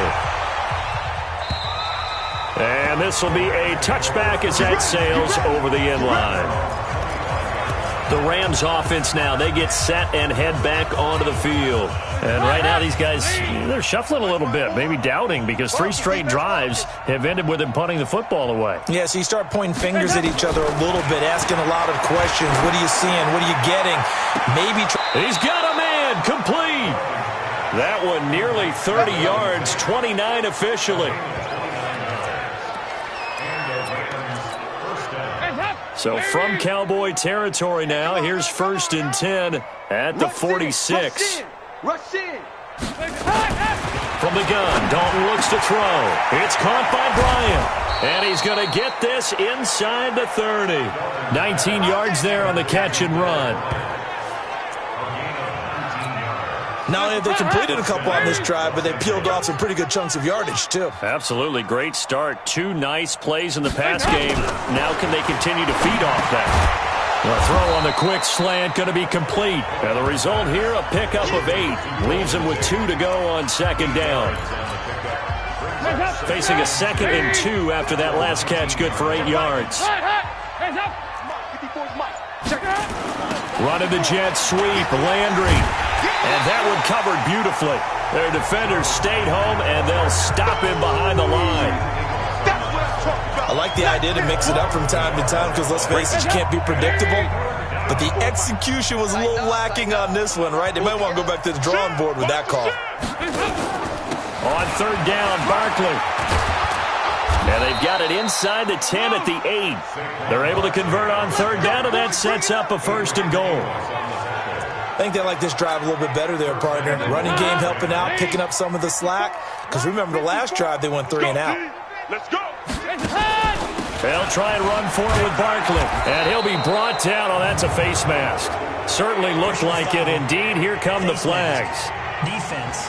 And this will be a touchback as that sails over the end line. The Rams offense now, they get set and head back onto the field. And right now these guys, they're shuffling a little bit, maybe doubting, because 3 straight drives have ended with them punting the football away. Yeah, so you start pointing fingers at each other a little bit, asking a lot of questions. What are you seeing? What are you getting? Maybe. He's got a man, complete. That one nearly 30 yards, 29 officially. So from Cowboy territory now, here's 1st and 10 at the 46. Rush in. From the gun, Dalton looks to throw. It's caught by Bryant. And he's going to get this inside the 30. 19 yards there on the catch and run. Not only have they completed a couple on this drive, but they peeled off some pretty good chunks of yardage, too. Absolutely. Great start. 2 nice plays in the pass game. Now can they continue to feed off that? The throw on the quick slant going to be complete. And the result here, a pickup of 8. Leaves them with 2 to go on second down. Facing a 2nd and 2 after that last catch. Good for 8 yards. Running the jet sweep. Landry. And that one covered beautifully. Their defenders stayed home, and they'll stop him behind the line. I like the idea to mix it up from time to time, because let's face it, you can't be predictable. But the execution was a little lacking on this one, right? They might want to go back to the drawing board with that call. On third down, Barkley. And they've got it inside the 10 at the 8. They're able to convert on third down, and that sets up a 1st and goal. I think they like this drive a little bit better there, partner. Running game helping out, picking up some of the slack. Because remember, the last drive, they went 3 and out. Let's go. They'll try and run for it with Barkley. And he'll be brought down. Oh, that's a face mask. Certainly looked like it. Indeed, here come the flags. Defense.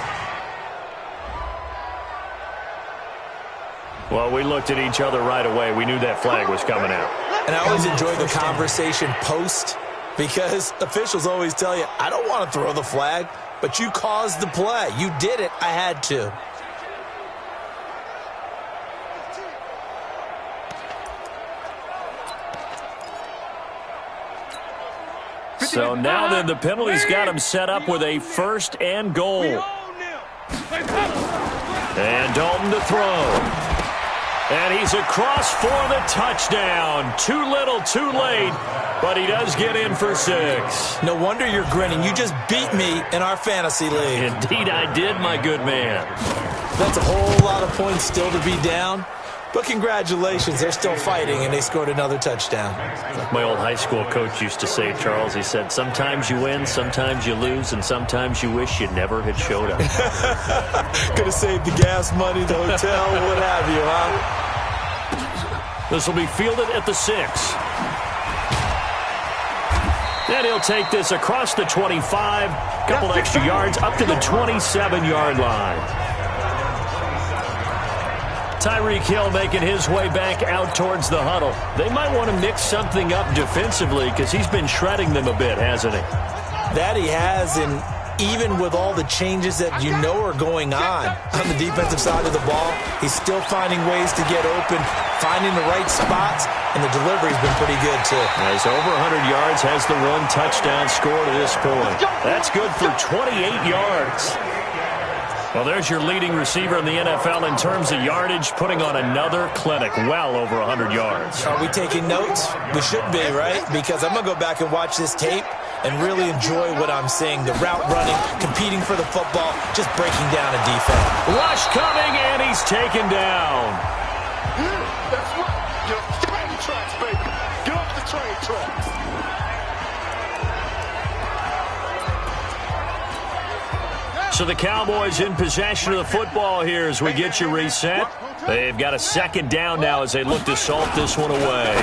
Well, we looked at each other right away. We knew that flag was coming out. And I always enjoy the conversation post, because officials always tell you, I don't want to throw the flag, but you caused the play. You did it. I had to. So now then, the penalty's got him set up with a 1st and goal. And Dalton to throw. And he's across for the touchdown. Too little, too late, but he does get in for 6. No wonder you're grinning. You just beat me in our fantasy league. Indeed I did, my good man. That's a whole lot of points still to be down. But congratulations, they're still fighting, and they scored another touchdown. Like my old high school coach used to say, Charles, he said, sometimes you win, sometimes you lose, and sometimes you wish you never had showed up. Could have saved the gas money, the hotel, what have you, huh? This will be fielded at the 6. And he'll take this across the 25, couple extra yards up to the 27-yard line. Tyreek Hill making his way back out towards the huddle. They might want to mix something up defensively because he's been shredding them a bit, hasn't he? That he has, and even with all the changes that you know are going on the defensive side of the ball, he's still finding ways to get open, finding the right spots, and the delivery's been pretty good, too. He's over 100 yards, has the 1 touchdown score to this point. That's good for 28 yards. Well, there's your leading receiver in the NFL in terms of yardage, putting on another clinic, well over 100 yards. Are we taking notes? We should be, right? Because I'm going to go back and watch this tape and really enjoy what I'm seeing. The route running, competing for the football, just breaking down a defense. Rush coming, and he's taken down. That's right. Get off the train tracks, baby. Get off the train tracks. So the Cowboys in possession of the football here as we get you reset. They've got a second down now as they look to salt this one away.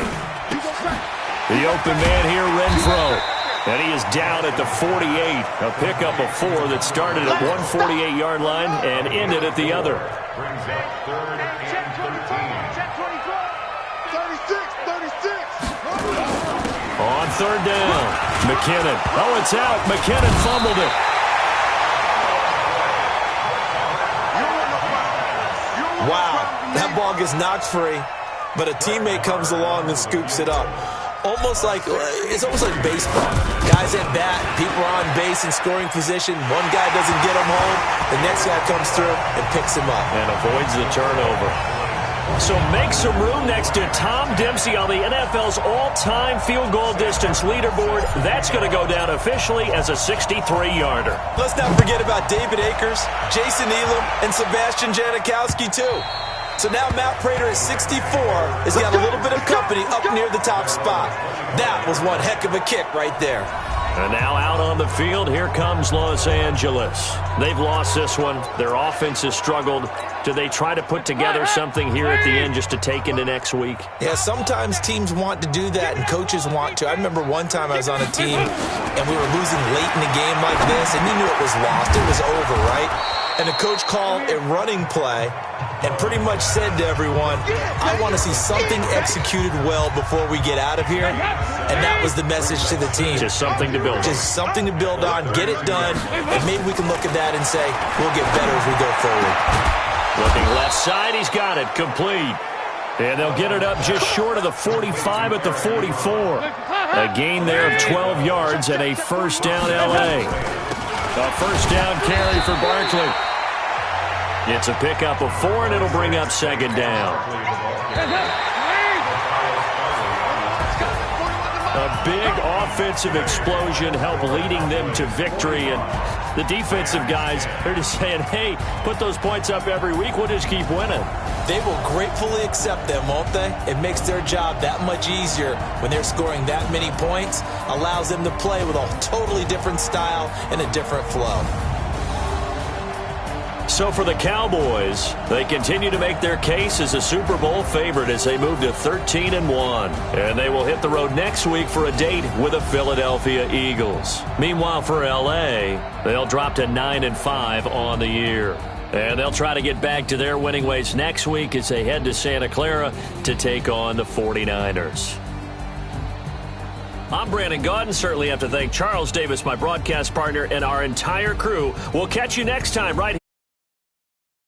The open man here, Renfro. And he is down at the 48. A pickup of 4 that started at 148-yard line and ended at the other. 36, 36. On third down, McKinnon. Oh, it's out. McKinnon fumbled it. Wow, that ball gets knocked free, but a teammate comes along and scoops it up. It's almost like baseball. Guys at bat, people are on base in scoring position. One guy doesn't get him home. The next guy comes through and picks him up. And avoids the turnover. So make some room next to Tom Dempsey on the NFL's all-time field goal distance leaderboard. That's going to go down officially as a 63-yarder. Let's not forget about David Akers, Jason Elam, and Sebastian Janikowski, too. So now Matt Prater at 64 has got a little bit of company up near the top spot. That was one heck of a kick right there. And now out on the field, here comes Los Angeles. They've lost this one. Their offense has struggled. Do they try to put together something here at the end just to take into next week? Yeah, sometimes teams want to do that and coaches want to. I remember one time I was on a team and we were losing late in a game like this and you knew it was lost. It was over, right? And the coach called a running play and pretty much said to everyone, I want to see something executed well before we get out of here. And that was the message to the team. Just something to build on. Just something to build on, get it done, and maybe we can look at that and say, we'll get better as we go forward. Looking left side, he's got it, complete. And they'll get it up just short of the 45 at the 44. A gain there of 12 yards and a first down L.A. A first down carry for Barkley. It's a pickup of 4, and it'll bring up second down. A big offensive explosion helped leading them to victory. And the defensive guys, they're just saying, hey, put those points up every week. We'll just keep winning. They will gratefully accept them, won't they? It makes their job that much easier when they're scoring that many points. Allows them to play with a totally different style and a different flow. So for the Cowboys, they continue to make their case as a Super Bowl favorite as they move to 13-1. And they will hit the road next week for a date with the Philadelphia Eagles. Meanwhile, for L.A., they'll drop to 9-5 on the year. And they'll try to get back to their winning ways next week as they head to Santa Clara to take on the 49ers. I'm Brandon Gaudin. Certainly have to thank Charles Davis, my broadcast partner, and our entire crew. We'll catch you next time right here.